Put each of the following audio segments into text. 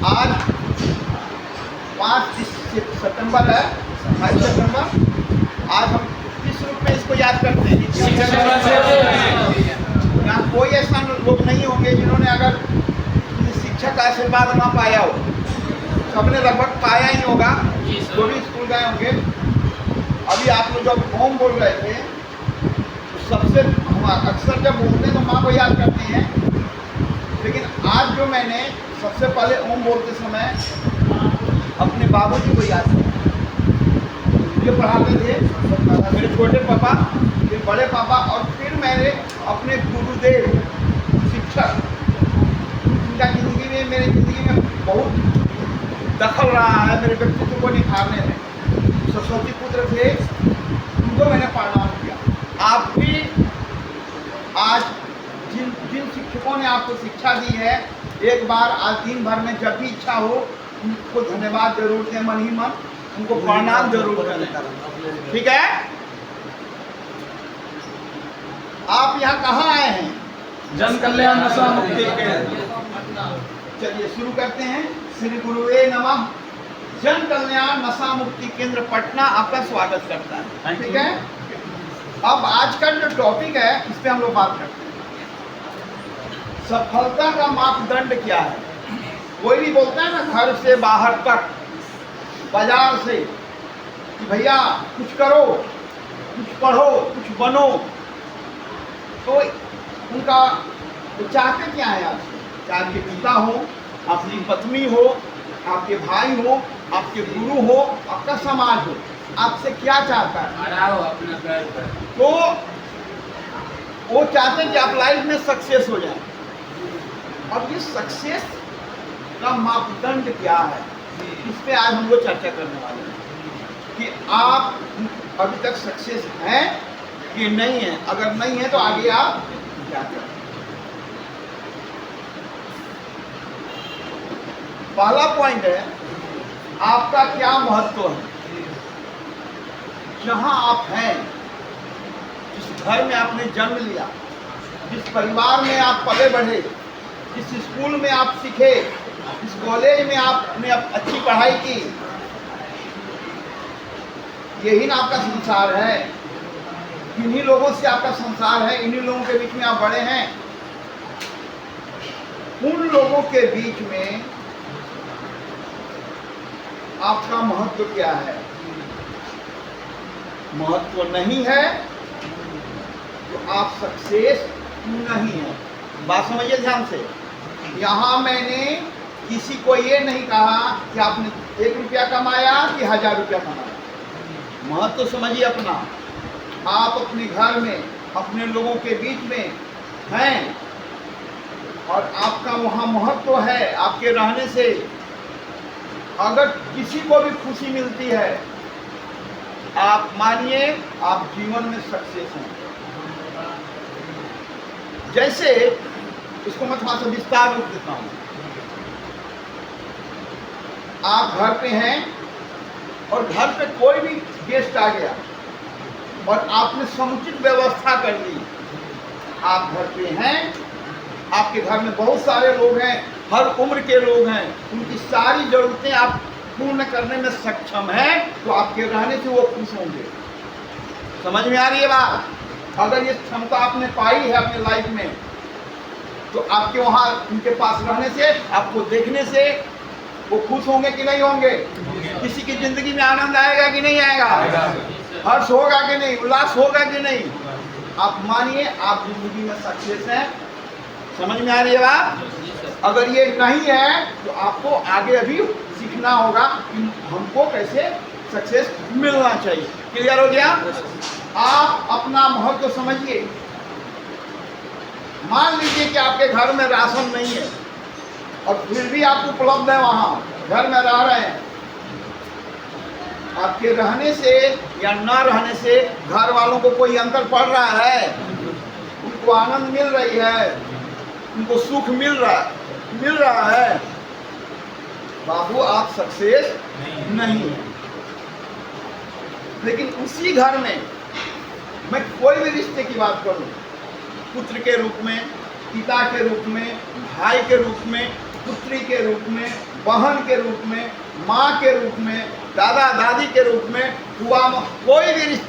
आज 5 सितंबर है, 22 सितंबर। आज हम किस रूप में इसको याद करते हैं? यहाँ कोई ऐसा लोग नहीं होंगे जिन्होंने अगर शिक्षक का आशीर्वाद ना पाया हो। सबने लगभग पाया ही होगा, जो भी स्कूल गए होंगे। अभी आप लोग जब ओम बोल रहे थे तो सबसे अक्सर जब बोलते हैं तो माँ को याद करते हैं, लेकिन आज जो मैंने सबसे पहले ओम बोलते समय अपने बाबूजी को याद किया। ये पढ़ाते थे मेरे छोटे पापा, फिर बड़े पापा, और फिर मैंने अपने गुरुदेव शिक्षक, उनका ज़िंदगी में, मेरी ज़िंदगी में बहुत दखल रहा है मेरे व्यक्तित्व को निखारने में। सरस्वती पुत्र थे, उनको मैंने प्रणाम किया। आप भी आज जिन शिक्षकों ने आपको शिक्षा दी है, एक बार आज दिन भर में जब भी इच्छा हो उनको धन्यवाद जरूर दें, मन ही मन उनको प्रणाम जरूर करें। ठीक है? आप यहाँ कहाँ आए हैं? जन कल्याण नशा मुक्ति केंद्र। चलिए शुरू करते हैं। श्री गुरुवे नमः। जन कल्याण नशा मुक्ति केंद्र पटना आपका स्वागत करता है। ठीक है? अब आज का जो टॉपिक है इस पे हम लोग बात करते हैं। सफलता का मापदंड क्या है? कोई भी बोलता है ना, घर से बाहर तक, बाजार से, कि भैया कुछ करो, कुछ पढ़ो, कुछ बनो, तो उनका तो चाहते क्या है आपसे? चाहे आपके पिता हो, आपकी पत्नी हो, आपके भाई हो, आपके गुरु हो, आपका समाज हो, आपसे क्या चाहता है? अपना पैर पर। तो वो चाहते हैं कि आप लाइफ में सक्सेस हो जाए। अब ये सक्सेस का मापदंड क्या है, इस पे आज हम लोग चर्चा करने वाले हैं कि आप अभी तक सक्सेस हैं कि नहीं है। अगर नहीं है तो आगे आप क्या करें। पहला पॉइंट है, आपका क्या महत्व है। जहां आप हैं, जिस घर में आपने जन्म लिया, जिस परिवार में आप पले बढ़े, जिस स्कूल में आप सीखे, जिस कॉलेज में आपने अच्छी पढ़ाई की, यही ना आपका संसार है। इन्हीं लोगों से आपका संसार है, इन्हीं लोगों के बीच में आप बड़े हैं। उन लोगों के बीच में आपका महत्व क्या है? महत्व नहीं है तो आप सक्सेस नहीं है। बात समझिए ध्यान से। यहाँ मैंने किसी को ये नहीं कहा कि आपने 1 रुपया कमाया कि 1000 रुपया कमाया। महत्व समझिए अपना। आप अपने घर में, अपने लोगों के बीच में हैं और आपका वहाँ महत्व है। आपके रहने से अगर किसी को भी खुशी मिलती है, आप मानिए आप जीवन में सक्सेस हैं। जैसे इसको मैं थोड़ा सा विस्तार रूप देता हूँ। आप घर पे हैं और घर पे कोई भी गेस्ट आ गया और आपने समुचित व्यवस्था कर ली। आप घर पे हैं, आपके घर में बहुत सारे लोग हैं, हर उम्र के लोग हैं, उनकी सारी जरूरतें आप पूर्ण करने में सक्षम हैं, तो आपके रहने से वो खुश होंगे। समझ में आ रही है बात? अगर ये क्षमता आपने पाई है अपने लाइफ में, तो आपके वहाँ उनके पास रहने से, आपको देखने से वो खुश होंगे कि नहीं होंगे? किसी की जिंदगी में आनंद आएगा कि नहीं आएगा? हर्ष होगा कि नहीं? उल्लास होगा कि नहीं? आप मानिए आप जिंदगी में सक्सेस हैं। समझ में आ रही है बात? अगर ये नहीं है तो आपको आगे अभी सीखना होगा कि हमको कैसे सक्सेस मिलना चाहिए। क्लियर हो गया? आप अपना महत्व समझिए। मान लीजिए कि आपके घर में राशन नहीं है और फिर भी आप उपलब्ध है, वहाँ घर में रह रहे हैं। आपके रहने से या न रहने से घर वालों को कोई अंतर पड़ रहा है? उनको आनंद मिल रही है, उनको सुख मिल रहा है, बाबू आप सक्सेस नहीं है। लेकिन उसी घर में मैं कोई भी रिश्ते की बात करूं, पुत्र के रूप में, पिता के रूप में, भाई के रूप में, पुत्री के रूप में, बहन के रूप में, माँ के रूप में, दादा दादी के रूप में, हुआ कोई भी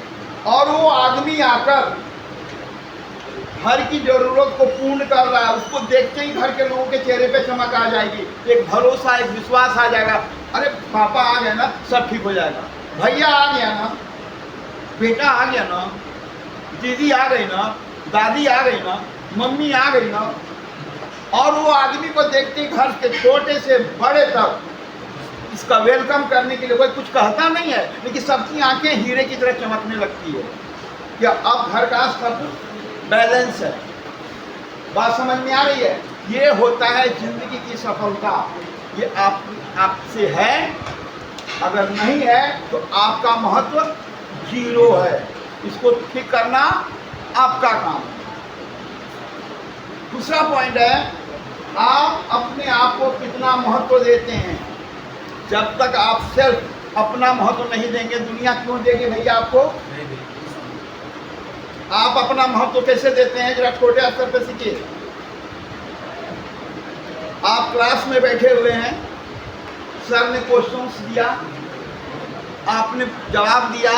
और वो आदमी आकर घर की जरूरत को पूर्ण कर रहा है, उसको देखते ही घर के लोगों के चेहरे पे चमक आ जाएगी, एक भरोसा, एक विश्वास आ जाएगा। अरे पापा आ गया ना, सब ठीक हो जाएगा, भैया आ गया ना, बेटा आ गया ना, दीदी आ गई ना, दादी आ गई ना, मम्मी आ गई ना। और वो आदमी को देखते ही घर के छोटे से बड़े तक इसका वेलकम करने के लिए कोई कुछ कहता नहीं है, लेकिन सबकी आंखें हीरे की तरह चमकने लगती है कि अब घर का सब बैलेंस है। बात समझ में आ रही है? ये होता है जिंदगी की सफलता। ये आपसे है, अगर नहीं है तो आपका महत्व 0 है। इसको ठीक करना आपका काम है। दूसरा पॉइंट है, आप अपने आप को कितना महत्व देते हैं। जब तक आप सिर्फ अपना महत्व नहीं देंगे, दुनिया क्यों देगी भैया आपको? आप अपना महत्व कैसे देते हैं, जरा छोटे स्तर पे सीखिए। आप क्लास में बैठे हुए हैं, सर ने क्वेश्चंस दिया, आपने जवाब दिया,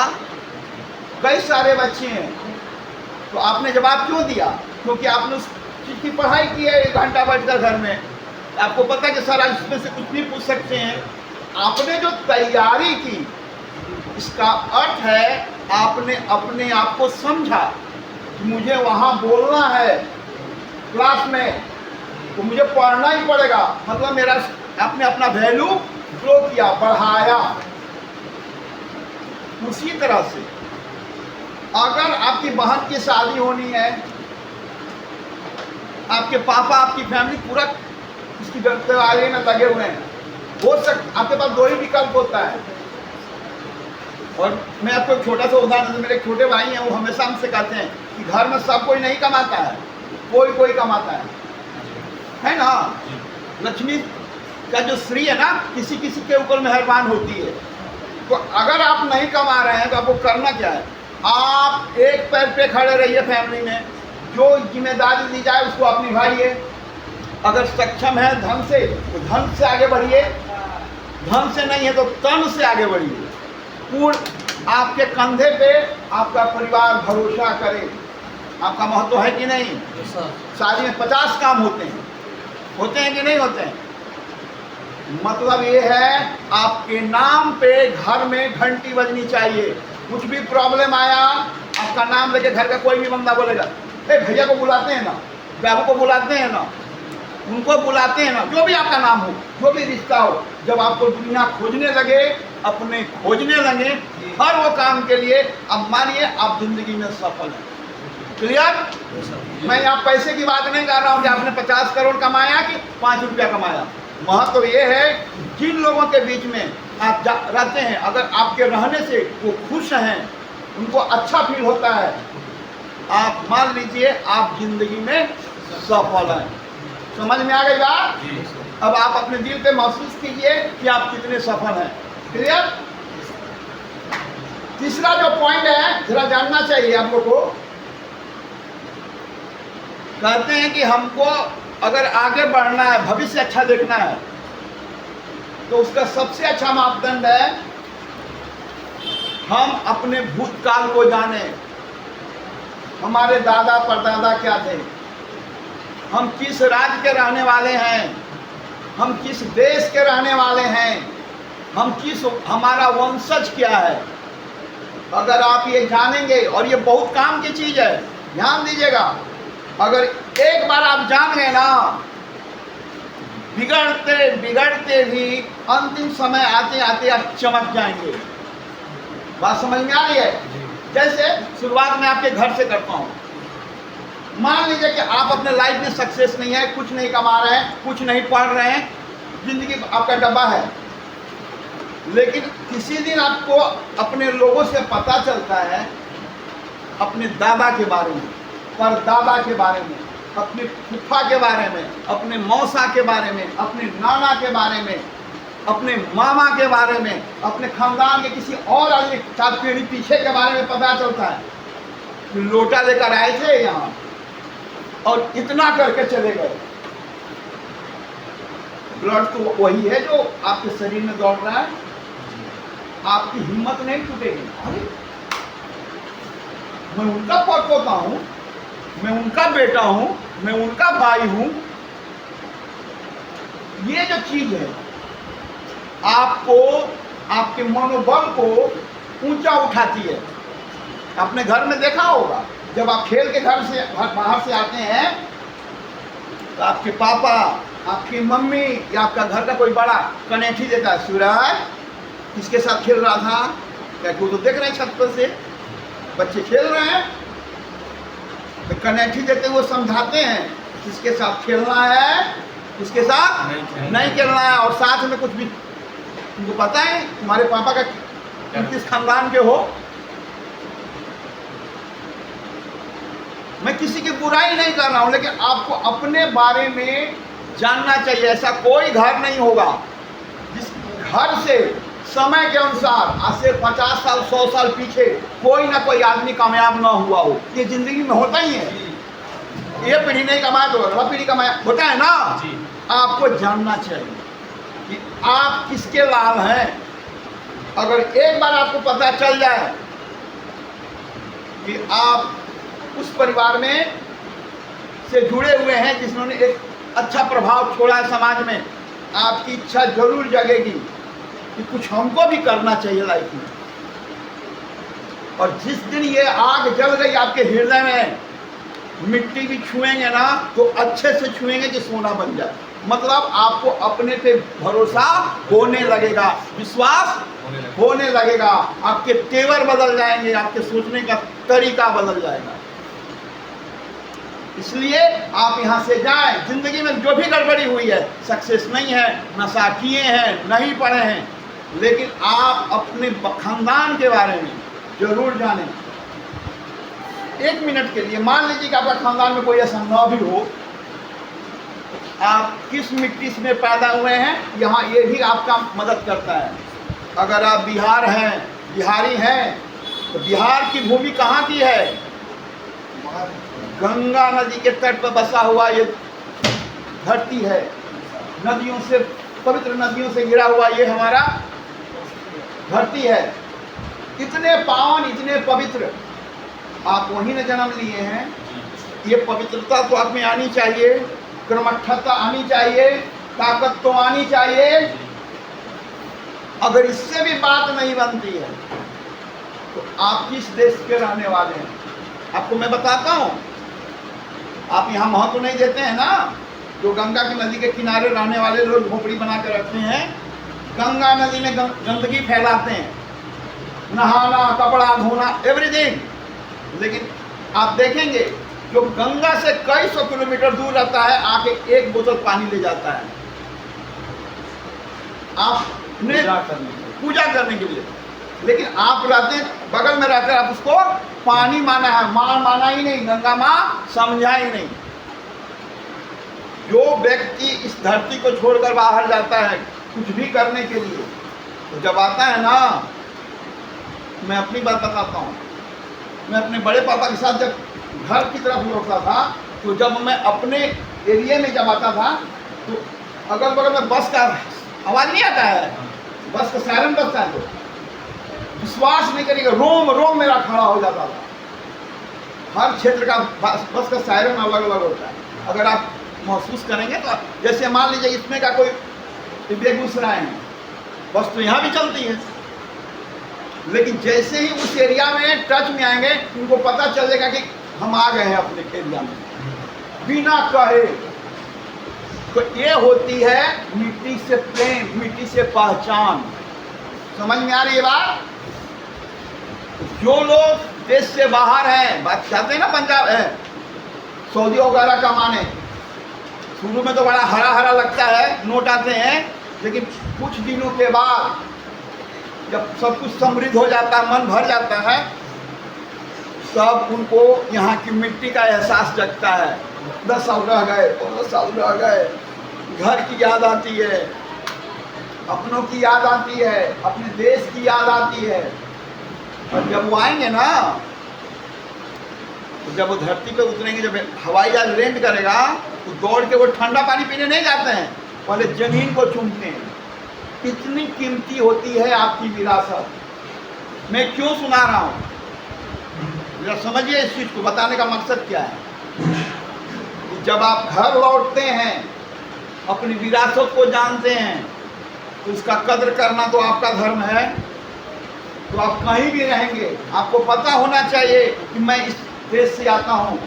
कई सारे बच्चे हैं, तो आपने जवाब क्यों दिया? क्योंकि आपने उस चीज़ की पढ़ाई की है 1 घंटा बैठकर घर में। आपको पता है कि सर आज इसमें से कुछ भी पूछ सकते हैं। आपने जो तैयारी की, इसका अर्थ है आपने अपने आप को समझा कि मुझे वहाँ बोलना है क्लास में, तो मुझे पढ़ना ही पड़ेगा। मतलब मेरा आपने अपना वैल्यू ग्रो किया, बढ़ाया। उसी तरह से अगर आपकी बहन की शादी होनी है, आपके पापा, आपकी फैमिली पूरा इसकी तैयारी में लगे हुए हैं, हो सकता आपके पास 2 ही विकल्प होता है। और मैं आपको एक छोटा सा उदाहरण, मेरे छोटे भाई हैं, वो हमेशा हमसे कहते हैं कि घर में सब कोई नहीं कमाता है, कोई कोई कमाता है ना। लक्ष्मी का जो श्री है ना, किसी किसी के ऊपर मेहरबान होती है। तो अगर आप नहीं कमा रहे हैं तो आपको करना क्या है? आप एक पैर पे खड़े रहिए फैमिली में, जो जिम्मेदारी दी जाए उसको आप निभाइए। अगर सक्षम है धन से तो धन से आगे बढ़िए, धन से नहीं है तो तन से आगे बढ़िए। पूर्ण आपके कंधे पे आपका परिवार भरोसा करे। आपका महत्व है कि नहीं? शादी में 50 काम होते हैं कि नहीं होते हैं? मतलब ये है आपके नाम पे घर में घंटी बजनी चाहिए। कुछ भी प्रॉब्लम आया, आपका नाम लेके घर का कोई भी बंदा बोलेगा, ए भैया को बुलाते हैं ना, बाबू को बुलाते हैं ना, उनको बुलाते हैं ना, जो भी आपका नाम हो, जो भी रिश्ता हो, जब आपको दुनिया खोजने लगे, अपने खोजने लगे हर वो काम के लिए, अब मानिए आप जिंदगी में सफल हैं। क्लियर? मैं यहाँ पैसे की बात नहीं कर रहा हूँ कि आपने 50 करोड़ कमाया कि 5 रुपया कमाया। महत्व ये है जिन लोगों के बीच में आप रहते हैं, अगर आपके रहने से वो खुश हैं, उनको अच्छा फील होता है, आप मान लीजिए आप जिंदगी में सफल हैं। समझ में आ गई बात? अब आप अपने दिल पे महसूस कीजिए कि आप कितने सफल हैं। क्लियर? तीसरा जो पॉइंट है, जरा जानना चाहिए आप लोगों को। कहते हैं कि हमको अगर आगे बढ़ना है, भविष्य अच्छा देखना है, तो उसका सबसे अच्छा मापदंड है हम अपने भूतकाल को जाने। हमारे दादा परदादा क्या थे, हम किस राज्य के रहने वाले हैं, हम किस देश के रहने वाले हैं, हमारा वंशज क्या है। अगर आप ये जानेंगे, और ये बहुत काम की चीज है, ध्यान दीजिएगा, अगर एक बार आप जान गए ना, बिगड़ते बिगड़ते भी अंतिम समय आते आते आप चमक जाएंगे। बात समझ में आ रही है? जैसे शुरुआत में आपके घर से करता हूँ। मान लीजिए कि आप अपने लाइफ में सक्सेस नहीं है, कुछ नहीं कमा रहे हैं, कुछ नहीं पढ़ रहे हैं, जिंदगी आपका डब्बा है, लेकिन किसी दिन आपको अपने लोगों से पता चलता है, अपने दादा के बारे में, परदादा के बारे में, अपने फूफा के बारे में, अपने मौसा के बारे में, अपने नाना के बारे में, अपने मामा के बारे में, अपने खानदान के किसी और आदमी 4 पीढ़ी पीछे के बारे में पता चलता है। लोटा लेकर आए थे यहाँ और इतना करके चले गए। ब्लड तो वही है जो आपके शरीर में दौड़ रहा है। आपकी हिम्मत नहीं टूटेगी। अरे मैं उनका पोता हूं, मैं उनका बेटा हूं, मैं उनका भाई हूं। ये जो चीज है आपको, आपके मनोबल को ऊंचा उठाती है। अपने घर में देखा होगा, जब आप खेल के घर से बाहर से आते हैं तो आपके पापा, आपकी मम्मी या आपका घर का कोई बड़ा कनेठी देता है, सूरज किसके साथ खेल रहा था, क्या वो तो देख रहे हैं छत पर से बच्चे खेल रहे हैं, तो कनेठी देते हुए समझाते हैं किसके साथ खेलना है, किसके साथ नहीं खेलना है। और साथ में कुछ भी तुमको पता है तुम्हारे पापा का किस खानदान के हो। मैं किसी की बुराई नहीं कर रहा हूं, लेकिन आपको अपने बारे में जानना चाहिए। ऐसा कोई घर नहीं होगा जिस घर से समय के अनुसार आज से 50 साल 100 साल पीछे कोई ना कोई आदमी कामयाब ना हुआ हो। ये जिंदगी में होता ही है। ये पीढ़ी नहीं कमाया तो अगला पीढ़ी कमाया, होता है ना। आपको जानना चाहिए कि आप किसके लाल हैं। अगर एक बार आपको पता चल जाए कि आप उस परिवार में से जुड़े हुए हैं जिन्होंने एक अच्छा प्रभाव छोड़ा है समाज में, आपकी इच्छा जरूर जगेगी कि कुछ हमको भी करना चाहिए लाइफ में। और जिस दिन ये आग जल गई आपके हृदय में, मिट्टी भी छुएंगे ना तो अच्छे से छुएंगे कि सोना बन जाए। मतलब आपको अपने पे भरोसा होने लगेगा, विश्वास होने लगेगा, आपके तेवर बदल जाएंगे, आपके सोचने का तरीका बदल जाएगा। इसलिए आप यहाँ से जाएं। जिंदगी में जो भी गड़बड़ी हुई है, सक्सेस नहीं है, नशा किए हैं, नहीं पढ़े हैं, लेकिन आप अपने खानदान के बारे में जरूर जानें। एक मिनट के लिए मान लीजिए कि आपका खानदान में कोई ऐसा न भी हो, आप किस मिट्टी में पैदा हुए हैं, यहाँ ये भी आपका मदद करता है। अगर आप बिहार हैं, बिहारी हैं, तो बिहार की भूमि कहाँ की है? गंगा नदी के तट पर बसा हुआ ये धरती है। नदियों से, पवित्र नदियों से घिरा हुआ ये हमारा धरती है। इतने पावन, इतने पवित्र, आप वहीं ने जन्म लिए हैं। ये पवित्रता तो आप में आनी चाहिए, कर्मठता आनी चाहिए, ताकत तो आनी चाहिए। अगर इससे भी बात नहीं बनती है तो आप किस देश के रहने वाले हैं? आपको मैं बताता हूं। आप यहाँ महत्व नहीं देते हैं ना। जो गंगा की नदी के किनारे रहने वाले लोग झोपड़ी बना कर रखते हैं, गंगा नदी में गंदगी फैलाते हैं, नहाना, कपड़ा धोना, एवरीथिंग। लेकिन आप देखेंगे जो गंगा से कई सौ किलोमीटर दूर रहता है, आके एक बोतल पानी ले जाता है आपने पूजा करने के लिए। लेकिन आप रहते बगल में रहकर आप उसको पानी माना है, मां माना ही नहीं, गंगा मां समझा ही नहीं। जो व्यक्ति इस धरती को छोड़कर बाहर जाता है कुछ भी करने के लिए, तो जब आता है ना, मैं अपनी बात बताता हूँ। मैं अपने बड़े पापा के साथ जब घर की तरफ लौटता था, तो जब मैं अपने एरिया में जब आता था तो अगल बगल में बस का आवाज़ नहीं आता है, बस का सायरन बजता है, तो विश्वास नहीं करेगा, रोम रोम मेरा खड़ा हो जाता था। हर क्षेत्र का बस का सायरन अलग अलग होता है। अगर आप महसूस करेंगे तो जैसे मान लीजिए इसमें का कोई बेगूसराय है, बस तो यहाँ भी चलती है, लेकिन जैसे ही उस एरिया में टच में आएंगे उनको पता चलेगा कि हम आ गए हैं अपने एरिया में, बिना कहे। तो ये होती है मिट्टी से प्रेम, मिट्टी से पहचान। समझ में आ रही है बात? जो लोग देश से बाहर हैं, बात चाहते हैं ना, पंजाब है, सऊदी वगैरह कमाने, शुरू में तो बड़ा हरा हरा लगता है, नोट आते हैं, लेकिन कुछ दिनों के बाद जब सब कुछ समृद्ध हो जाता है, मन भर जाता है, तब उनको यहाँ की मिट्टी का एहसास जगता है। 10 साल रह गए, 15 साल रह गए, घर की याद आती है, अपनों की याद आती है, अपने देश की याद आती है। और जब वो आएंगे ना, तो जब वो धरती पे उतरेंगे, जब हवाई जहाज लैंड करेगा, तो दौड़ के वो ठंडा पानी पीने नहीं जाते हैं, पहले जमीन को चूमते हैं। कितनी कीमती होती है आपकी विरासत। मैं क्यों सुना रहा हूँ, जरा समझिए इस चीज को। बताने का मकसद क्या है कि जब आप घर लौटते हैं, अपनी विरासत को जानते हैं, तो उसका कद्र करना तो आपका धर्म है। तो आप कहीं भी रहेंगे, आपको पता होना चाहिए कि मैं इस देश से आता हूँ,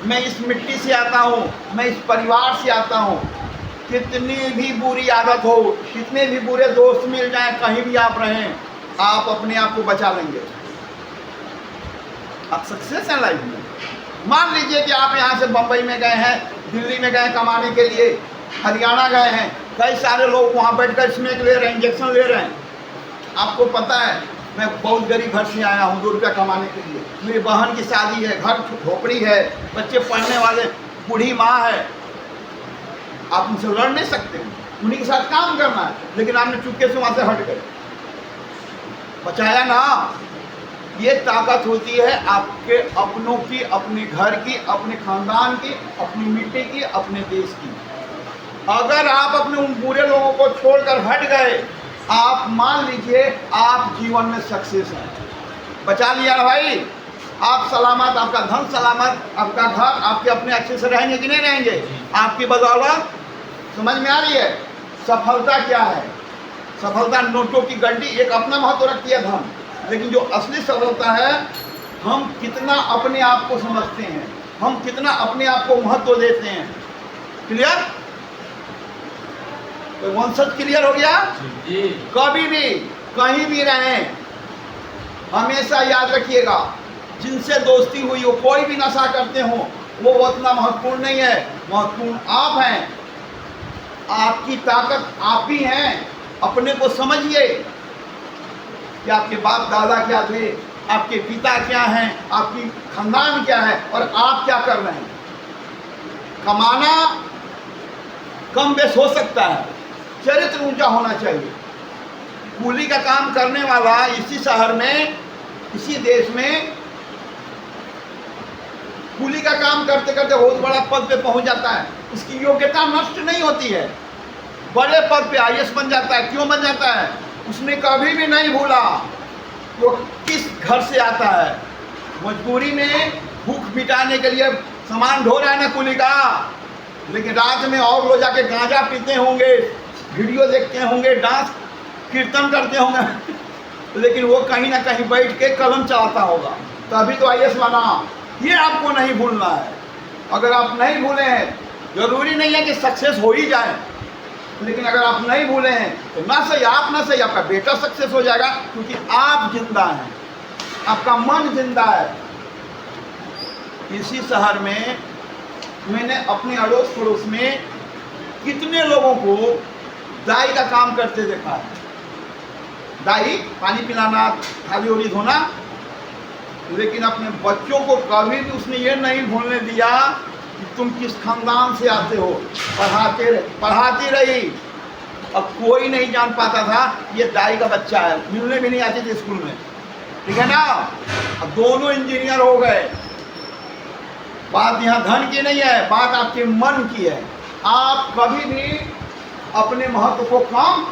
मैं इस मिट्टी से आता हूँ, मैं इस परिवार से आता हूँ। कितनी भी बुरी आदत हो, कितने भी बुरे दोस्त मिल जाएं, कहीं भी आप रहें, आप अपने आप को बचा लेंगे। आप सक्सेस हैं लाइफ में। मान लीजिए कि आप यहाँ से बम्बई में गए हैं, दिल्ली में गए कमाने के लिए, हरियाणा गए हैं, कई सारे लोग वहाँ बैठकर स्नेक ले रहे हैं, इंजेक्शन ले रहे हैं। आपको पता है मैं बहुत गरीब घर से आया हूँ 2 रुपया कमाने के लिए। मेरी बहन की शादी है, घर झोपड़ी है, बच्चे पढ़ने वाले, बूढ़ी माँ है। आप उनसे लड़ नहीं सकते, उन्हीं के साथ काम करना है। लेकिन आपने चुपके से वहाँ से हट गए, बचाया ना। ये ताकत होती है आपके अपनों की, अपने घर की, अपने खानदान की, अपनी मिट्टी की, अपने देश की। अगर आप अपने उन बुरे लोगों को छोड़कर हट गए, आप मान लीजिए आप जीवन में सक्सेस हैं। बचा लिया ना भाई, आप सलामत, आपका धन सलामत, आपका घर, आपके अपने अच्छे से रहेंगे कि नहीं रहेंगे? आपकी बदौलत। समझ में आ रही है? सफलता क्या है? सफलता नोटों की गड्डी एक अपना महत्व रखती है धन, लेकिन जो असली सफलता है, हम कितना अपने आप को समझते हैं, हम कितना अपने आप को महत्व देते हैं। क्लियर? तो वंशज क्लियर हो गया? कभी भी कहीं भी रहें, हमेशा याद रखिएगा, जिनसे दोस्ती हुई हो, कोई भी नशा करते हो, वो उतना महत्वपूर्ण नहीं है। महत्वपूर्ण आप हैं, आपकी ताकत आप ही हैं। अपने को समझिए कि आपके बाप दादा क्या थे, आपके पिता क्या हैं, आपकी खानदान क्या है, और आप क्या कर रहे हैं। कमाना कम बेस हो सकता है, चरित्र ऊंचा होना चाहिए। कूली का काम करने वाला इसी शहर में, इसी देश में कूली का काम करते करते बहुत बड़ा पद पे पहुंच जाता है, उसकी योग्यता नष्ट नहीं होती है, बड़े पद पे आईएएस बन जाता है। क्यों बन जाता है? उसने कभी भी नहीं भूला वो किस घर से आता है। मजबूरी में भूख मिटाने के लिए सामान ढो रहा है ना कूली का, लेकिन रात में और लोग जाके गांजा पीते होंगे, वीडियो देखते होंगे, डांस कीर्तन करते होंगे, लेकिन वो कहीं ना कहीं बैठ के कलम चलाता होगा, तभी तो आईएएस बना। ये आपको नहीं भूलना है। अगर आप नहीं भूले हैं, जरूरी नहीं है कि सक्सेस हो ही जाए, लेकिन अगर आप नहीं भूले हैं तो ना सही आप, ना सही आपका बेटा सक्सेस हो जाएगा, क्योंकि आप जिंदा हैं, आपका मन जिंदा है। इसी शहर में मैंने अपने अड़ोस पड़ोस में कितने लोगों को दाई का काम करते देखा है। दाई पानी पिलाना, थाली उली धोना, लेकिन अपने बच्चों को कभी भी उसने ये नहीं भूलने दिया कि तुम किस खानदान से आते हो। पढ़ाती रही। अब कोई नहीं जान पाता था ये दाई का बच्चा है, मिलने भी नहीं आते थे स्कूल में, ठीक है ना। अब दोनों इंजीनियर हो गए। बात यहाँ धन की नहीं है, बात आपके मन की है। आप कभी भी अपने महत्व को कम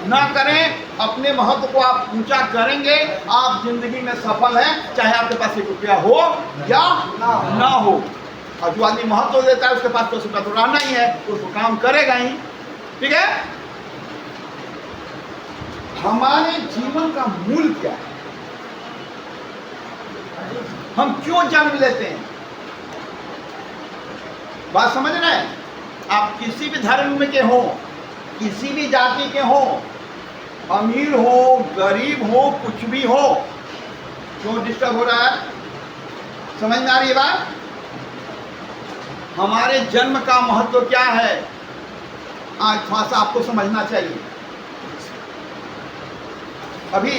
ना करें, अपने महत्व को आप ऊंचा करेंगे, आप जिंदगी में सफल हैं, चाहे आपके पास 1 रुपया हो या ना हो। और जो आदमी महत्व देता है उसके पास 10 रुपया तो रहना ही है, उसको काम करेगा ही, ठीक है। हमारे जीवन का मूल क्या है? हम क्यों जन्म लेते हैं? बात समझ रहे हैं? आप किसी भी धर्म में के हो, किसी भी जाति के हो, अमीर हो, गरीब हो, कुछ भी हो, क्यों डिस्टर्ब हो रहा है? समझ में आ रही है बात? हमारे जन्म का महत्व क्या है, आज थोड़ा सा आपको समझना चाहिए। अभी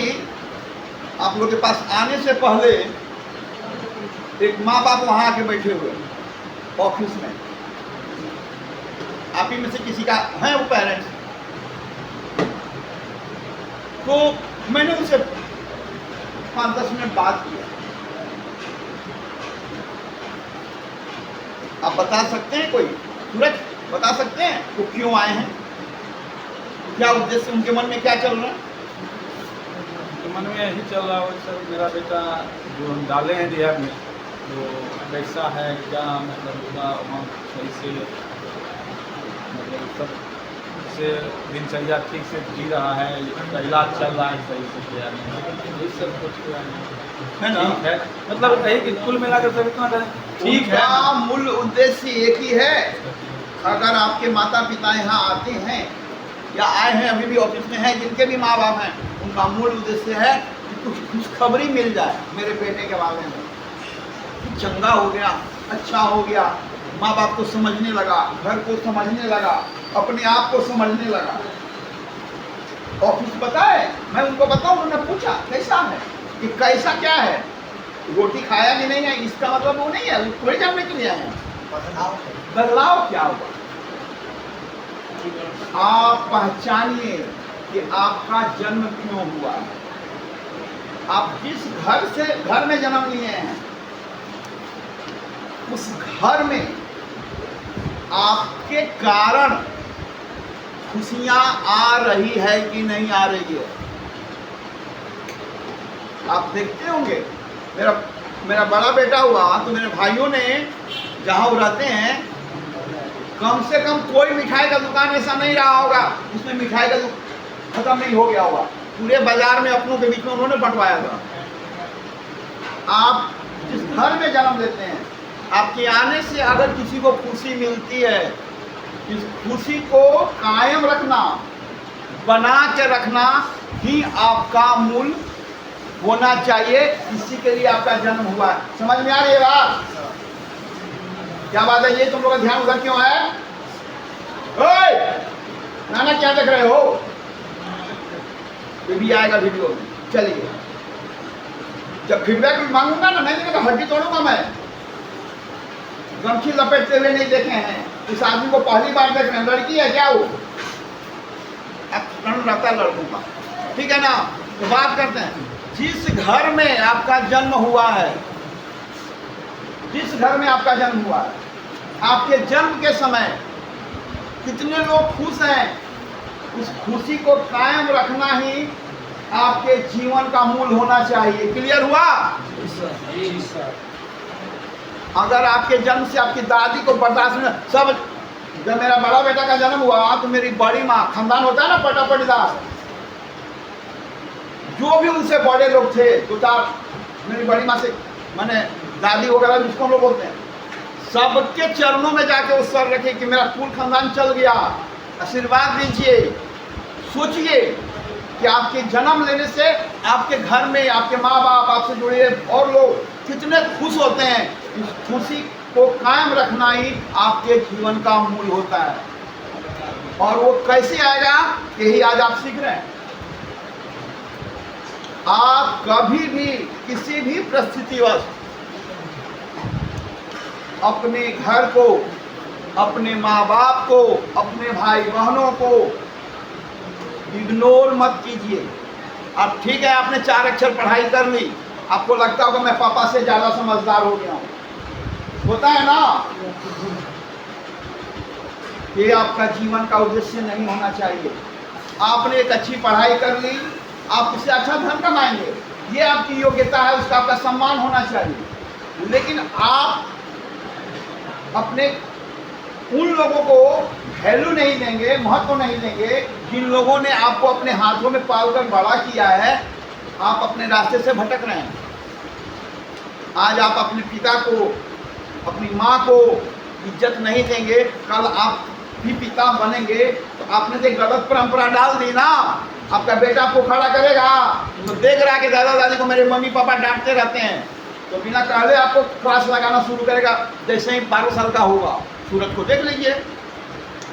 आप लोग के पास आने से पहले एक माँ बाप वहां आके बैठे हुए ऑफिस में, आप ही में से किसी का है वो पेरेंट्स, तो मैंने उनसे 5-10 मिनट बात किया। आप बता सकते हैं, कोई तुरंत बता सकते हैं वो क्यों आए हैं? क्या उद्देश्य उनके मन में क्या चल रहा है? तो मन में यही चल रहा है सर, मेरा बेटा जो हम डाले हैं रिहैब में, तो कैसा है क्या, मतलब उसका वहाँ सही से मतलब सब से दिनचर्या ठीक से जी रहा है, उसका इलाज चल रहा है सही से किया नहीं, यही सब कुछ किया है ना? ठीक है, मतलब कहीं कि कुल मिलाकर सब इतना ठीक है उनका मूल उद्देश्य एक ही है। अगर आपके माता पिता यहाँ आते हैं या आए हैं, अभी भी ऑफिस में हैं, जिनके भी माँ बाप हैं, उनका मूल उद्देश्य है कि कुछ खुशखबरी मिल जाए मेरे बेटे के बारे में, चंगा हो गया, अच्छा हो गया, माँ बाप को समझने लगा, घर को समझने लगा, अपने आप को समझने लगा। ऑफिस बताए, मैं उनको बताऊं, उन्होंने पूछा कैसा है, कि कैसा क्या है, रोटी खाया कि नहीं है, इसका मतलब वो नहीं है, थोड़ी जानने के लिए आए हैं। बदलाव क्या हुआ, आप पहचानिए कि आपका जन्म क्यों हुआ। आप जिस घर में जन्म लिए हैं, उस घर में आपके कारण खुशियां आ रही है कि नहीं आ रही है। आप देखते होंगे, मेरा बड़ा बेटा हुआ तो मेरे भाइयों ने जहां वो रहते हैं, कम से कम कोई मिठाई का दुकान ऐसा नहीं रहा होगा उसमें मिठाई का खत्म नहीं हो गया होगा। पूरे बाजार में अपनों के बीच में उन्होंने बंटवाया था। आप जिस घर में जन्म लेते हैं, आपके आने से अगर किसी को खुशी मिलती है, इस खुशी को कायम रखना, बना के रखना ही आपका मूल होना चाहिए। इसी के लिए आपका जन्म हुआ है। समझ में आ रही है बात? क्या बात है? ये तुम लोग का ध्यान उधर क्यों है? ओए नाना क्या देख रहे हो? ये भी आएगा वीडियो में। चलिए, जब फीडबैक मांगूंगा ना, नहीं देंगे तो हड्डी तोड़ूंगा मैं। गमछी लपेटते हुए नहीं देखे हैं, इस आदमी को पहली बार देख रहे हैं। लड़की है क्या वो? रहता है लड़कों का, ठीक है ना? तो बात करते हैं, जिस घर में आपका जन्म हुआ है, जिस घर में आपका जन्म हुआ है, आपके जन्म के समय कितने लोग खुश हैं, उस खुशी को कायम रखना ही आपके जीवन का मूल होना चाहिए। क्लियर हुआ? अगर आपके जन्म से आपकी दादी को बर्दाश्त नहीं, सब, जब मेरा बड़ा बेटा का जन्म हुआ तो मेरी बड़ी माँ, खानदान होता है ना पटापटीदार, जो भी उनसे बड़े लोग थे, दो चार, मेरी बड़ी माँ से मैंने दादी वगैरह जिसको हम लोग बोलते हैं, सबके चरणों में जाके वो सर रखे कि मेरा कुल खानदान चल गया, आशीर्वाद दीजिए। सोचिए कि आपके जन्म लेने से आपके घर में आपके माँ बाप, आपसे जुड़े और लोग कितने खुश होते हैं। इस खुशी को कायम रखना ही आपके जीवन का मूल होता है। और वो कैसे आएगा, यही आज आप सीख रहे हैं। आप कभी भी किसी भी परिस्थितिवश अपने घर को, अपने माँ बाप को, अपने भाई बहनों को इग्नोर मत कीजिए। अब ठीक है, आपने 4 अक्षर पढ़ाई कर ली, आपको लगता होगा मैं पापा से ज़्यादा समझदार हो गया हूँ, होता है ना? ये आपका जीवन का उद्देश्य नहीं होना चाहिए। आपने एक अच्छी पढ़ाई कर ली, आप उससे अच्छा धन कमाएंगे, ये आपकी योग्यता है, उसका आपका सम्मान होना चाहिए। लेकिन आप अपने उन लोगों को वैल्यू नहीं देंगे, महत्व नहीं देंगे, जिन लोगों ने आपको अपने हाथों में पालकर बड़ा किया है। आप अपने रास्ते से भटक रहे हैं। आज आप अपने पिता को, अपनी माँ को इज्जत नहीं देंगे, कल आप भी पिता बनेंगे तो आपने तो गलत परंपरा डाल दी ना। आपका बेटा आपको खड़ा करेगा तो देख रहा है कि दादा दादी को मेरे मम्मी पापा डांटते रहते हैं, तो बिना कहले आपको क्लास लगाना शुरू करेगा। जैसे ही 12 साल का होगा, सूरज को देख लीजिए,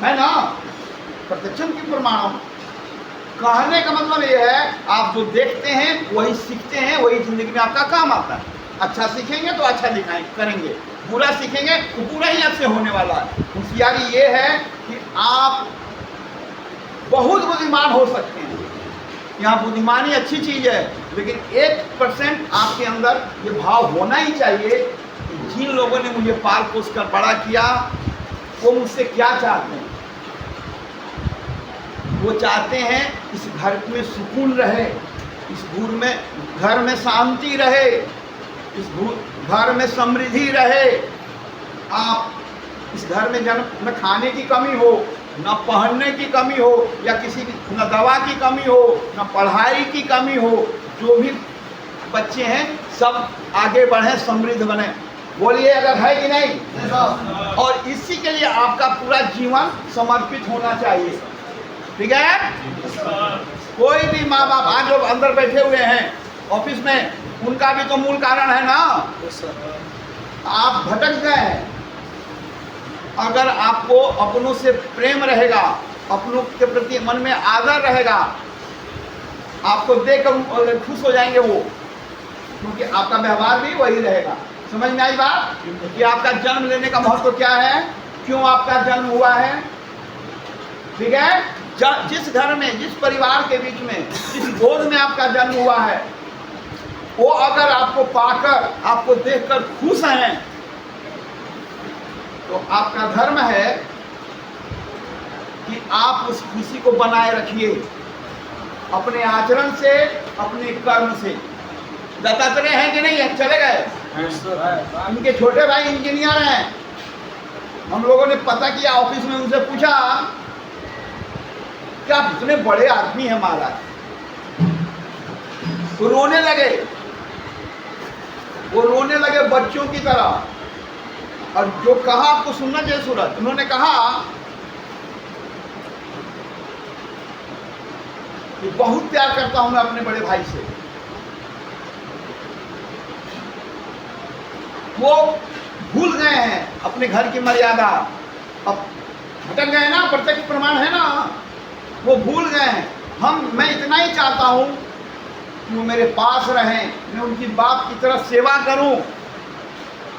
है ना? प्रत्यक्षण की प्रमाण। कहने का मतलब ये है, आप जो देखते हैं वही सीखते हैं, वही जिंदगी में आपका काम आता है। अच्छा सीखेंगे तो अच्छा करेंगे, बुरा सीखेंगे तो बुरा ही आपसे होने वाला है। होशियारी ये है कि आप बहुत बुद्धिमान हो सकते हैं। यहाँ बुद्धिमानी अच्छी चीज़ है, लेकिन 1% आपके अंदर ये भाव होना ही चाहिए कि जिन लोगों ने मुझे पाल पोस कर बड़ा किया, वो मुझसे क्या चाहते हैं, वो चाहते हैं इस घर में सुकून रहे, इस घर में शांति रहे, इस घर में समृद्धि रहे। आप इस घर में न खाने की कमी हो, न पहनने की कमी हो, या न दवा की कमी हो, न पढ़ाई की कमी हो। जो भी बच्चे हैं सब आगे बढ़े, समृद्ध बने। बोलिए अगर है कि नहीं? और इसी के लिए आपका पूरा जीवन समर्पित होना चाहिए। ठीक है? कोई भी माँ बाप आज लोग अंदर बैठे हुए हैं ऑफिस में, उनका भी तो मूल कारण है ना, आप भटक गए हैं। अगर आपको अपनों से प्रेम रहेगा, अपनों के प्रति मन में आदर रहेगा, आपको देखकर खुश हो जाएंगे वो, क्योंकि आपका व्यवहार भी वही रहेगा। समझ में आई बात? कि आपका जन्म लेने का महत्व क्या है, क्यों आपका जन्म हुआ है। ठीक है? जिस घर में, जिस परिवार के बीच में, जिस गोद में आपका जन्म हुआ है, वो अगर आपको पाकर, आपको देखकर खुश हैं, तो आपका धर्म है कि आप उस खुशी को बनाए रखिए अपने आचरण से, अपने कर्म से। दत्तात्रेय हैं कि नहीं है? चले गए? इनके छोटे भाई इंजीनियर हैं। हम लोगों ने पता किया ऑफिस में, उनसे पूछा कि आप इतने बड़े आदमी हैं महाराज। तो रोने लगे, वो रोने लगे बच्चों की तरह। और जो कहा आपको सुनना चाहिए सूरज, उन्होंने कहा कि बहुत प्यार करता हूं मैं अपने बड़े भाई से। वो भूल गए हैं अपने घर की मर्यादा, अब भटक गए ना, प्रत्यक्ष प्रमाण है ना, वो भूल गए हैं। मैं इतना ही चाहता हूं कि वो मेरे पास रहें, मैं उनकी बाप की तरह सेवा करूं,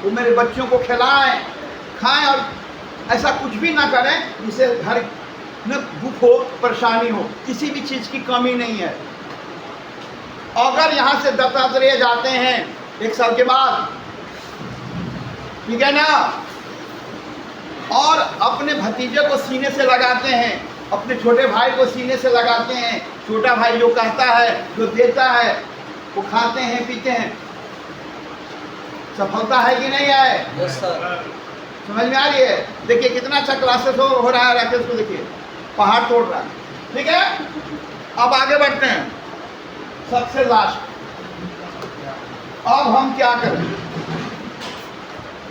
वो मेरे बच्चों को खिलाएं, खाएं, और ऐसा कुछ भी ना करें जिससे घर में दुख हो, परेशानी हो। किसी भी चीज़ की कमी नहीं है। अगर यहाँ से दत्तात्रेय जाते हैं 1 साल के बाद, ठीक है ना, और अपने भतीजे को सीने से लगाते हैं, अपने छोटे भाई को सीने से लगाते हैं, छोटा भाई जो कहता है, जो देता है, वो खाते हैं, पीते हैं, सफलता है कि नहीं है? Yes sir. समझ में आ रही है? देखिए कितना अच्छा क्लासेस हो रहा है, राकेश को देखिए, पहाड़ तोड़ रहा है। ठीक है, अब आगे बढ़ते हैं। सबसे लास्ट, अब हम क्या करें?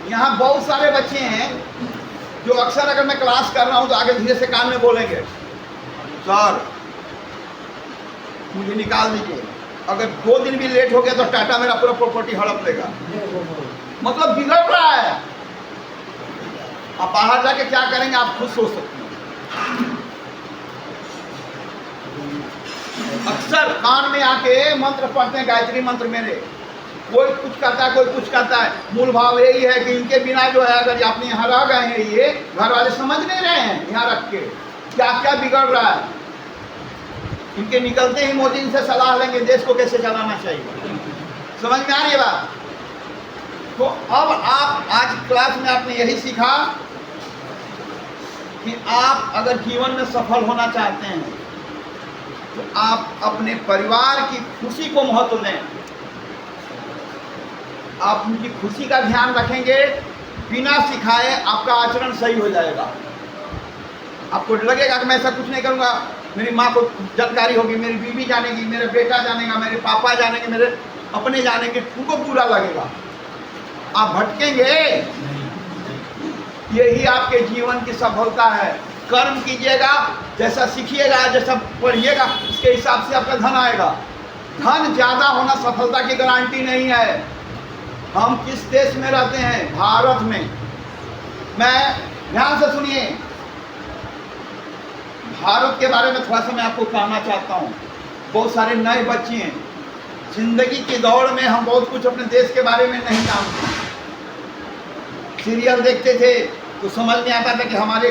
यहाँ बहुत सारे बच्चे हैं जो अक्सर अगर मैं क्लास कर रहा हूँ तो आगे धीरे से कान में बोलेंगे, सर मुझे निकाल दीजिए, अगर 2 दिन भी लेट हो गया तो टाटा मेरा पूरा प्रॉपर्टी हड़प लेगा। मतलब बिगड़ रहा है। आप बाहर जाके क्या करेंगे आप खुद सोच सकते हैं। अक्सर कान में आके मंत्र पढ़ते हैं, गायत्री मंत्र मेरे, कोई कुछ करता है, कोई कुछ करता है। मूल भाव यही है कि इनके बिना जो है, अगर आप यहाँ रह गए हैं, ये घर वाले समझ नहीं रहे हैं यहाँ रख के क्या क्या बिगड़ रहा है। इनके निकलते ही मोदी इनसे सलाह लेंगे देश को कैसे चलाना चाहिए। समझ में आ रही है बात? तो अब आप आज क्लास में आपने यही सीखा कि आप अगर जीवन में सफल होना चाहते हैं तो आप अपने परिवार की खुशी को महत्व दें। आप उनकी खुशी का ध्यान रखेंगे, बिना सिखाए आपका आचरण सही हो जाएगा। आपको लगेगा कि मैं ऐसा कुछ नहीं करूँगा, मेरी माँ को जानकारी होगी, मेरी बीवी जानेगी, मेरे बेटा जानेगा, मेरे पापा जानेंगे, मेरे अपने जानेंगे, उनको बुरा लगेगा, आप भटकेंगे। यही आपके जीवन की सफलता है। कर्म कीजिएगा, जैसा सीखिएगा, जैसा पढ़िएगा, उसके हिसाब से आपका धन आएगा। धन ज़्यादा होना सफलता की गारंटी नहीं है। हम किस देश में रहते हैं? भारत में। मैं ध्यान से सुनिए, भारत के बारे में थोड़ा सा मैं आपको कहना चाहता हूँ। बहुत सारे नए बच्चे हैं, जिंदगी की दौड़ में हम बहुत कुछ अपने देश के बारे में नहीं जानते। सीरियल देखते थे तो समझ में आता था कि हमारे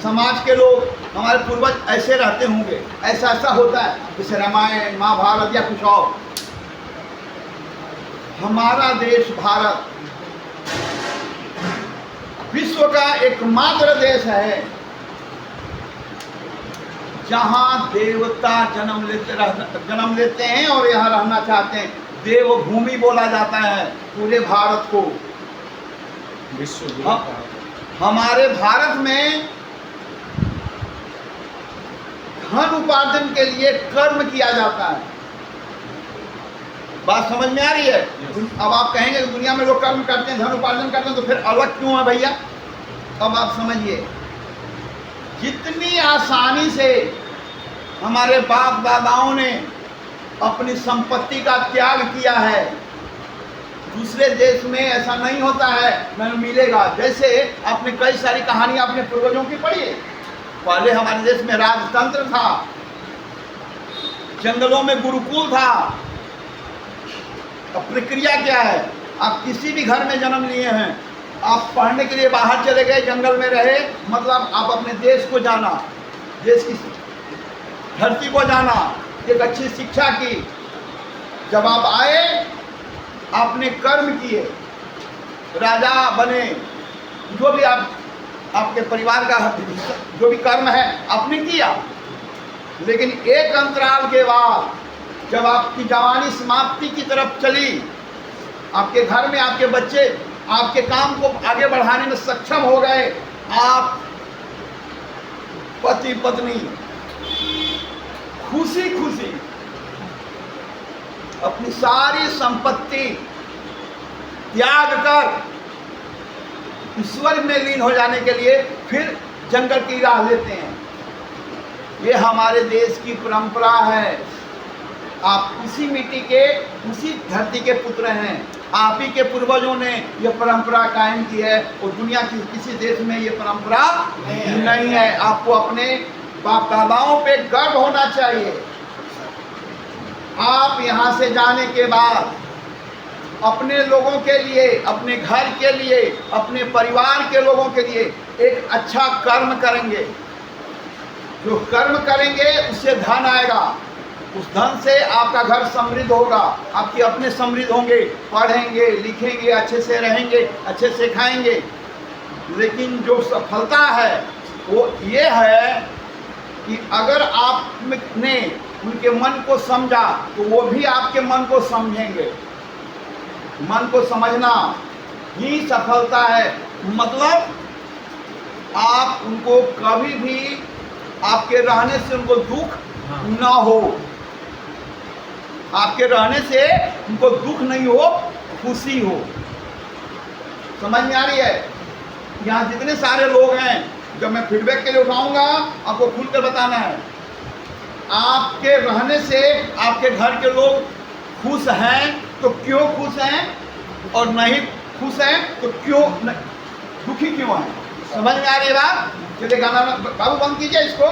समाज के लोग, हमारे पूर्वज ऐसे रहते होंगे, ऐसा ऐसा होता है, जैसे रामायण, महाभारत या कुछ और। हमारा देश भारत विश्व का एकमात्र देश है जहाँ देवता जन्म लेते हैं और यहाँ रहना चाहते हैं। देवभूमि बोला जाता है पूरे भारत को। विश्व हमारे भारत में धन उपार्जन के लिए कर्म किया जाता है। बात समझ में आ रही है? अब आप कहेंगे कि दुनिया में लोग कर्म करते हैं, धन उपार्जन करते हैं, तो फिर अलग क्यों है भैया? अब आप समझिए, जितनी आसानी से हमारे बाप दादाओं ने अपनी संपत्ति का त्याग किया है, दूसरे देश में ऐसा नहीं होता है, न मिलेगा। जैसे आपने कई सारी कहानियां अपने पूर्वजों की पढ़ी है। पहले हमारे देश में राजतंत्र था, जंगलों में गुरुकुल था। अब प्रक्रिया क्या है? आप किसी भी घर में जन्म लिए हैं, आप पढ़ने के लिए बाहर चले गए, जंगल में रहे, मतलब आप अपने देश को जाना, देश की धरती को जाना, एक अच्छी शिक्षा की। जब आप आए, आपने कर्म किए, राजा बने, जो भी आपके परिवार का जो भी कर्म है आपने किया। लेकिन एक अंतराल के बाद जब आपकी जवानी समाप्ति की तरफ चली, आपके घर में आपके बच्चे आपके काम को आगे बढ़ाने में सक्षम हो गए, आप पति पत्नी खुशी खुशी अपनी सारी संपत्ति त्याग कर ईश्वर में लीन हो जाने के लिए फिर जंगल की राह लेते हैं। ये हमारे देश की परंपरा है। आप उसी मिट्टी के, उसी धरती के पुत्र हैं। आप ही के पूर्वजों ने ये परंपरा कायम की है और दुनिया की किसी देश में ये परंपरा नहीं है। आपको अपने बाप दादाओं पे गर्व होना चाहिए। आप यहाँ से जाने के बाद अपने लोगों के लिए, अपने घर के लिए, अपने परिवार के लोगों के लिए एक अच्छा कर्म करेंगे। जो कर्म करेंगे उससे धन आएगा, उस धन से आपका घर समृद्ध होगा, आपके अपने समृद्ध होंगे, पढ़ेंगे लिखेंगे, अच्छे से रहेंगे, अच्छे से खाएंगे। लेकिन जो सफलता है वो ये है कि अगर आपने उनके मन को समझा तो वो भी आपके मन को समझेंगे। मन को समझना ही सफलता है। मतलब आप उनको कभी भी आपके रहने से उनको दुख न हो, आपके रहने से उनको दुख नहीं हो, खुशी हो। समझ में आ रही है? यहाँ जितने सारे लोग हैं, जब मैं फीडबैक के लिए उठाऊंगा आपको खुलकर बताना है। आपके रहने से आपके घर के लोग खुश हैं तो क्यों खुश हैं, और नहीं खुश हैं तो क्यों दुखी क्यों हैं? समझ में आ रही है बात? चलिए गाना बाबू बंद कीजिए इसको।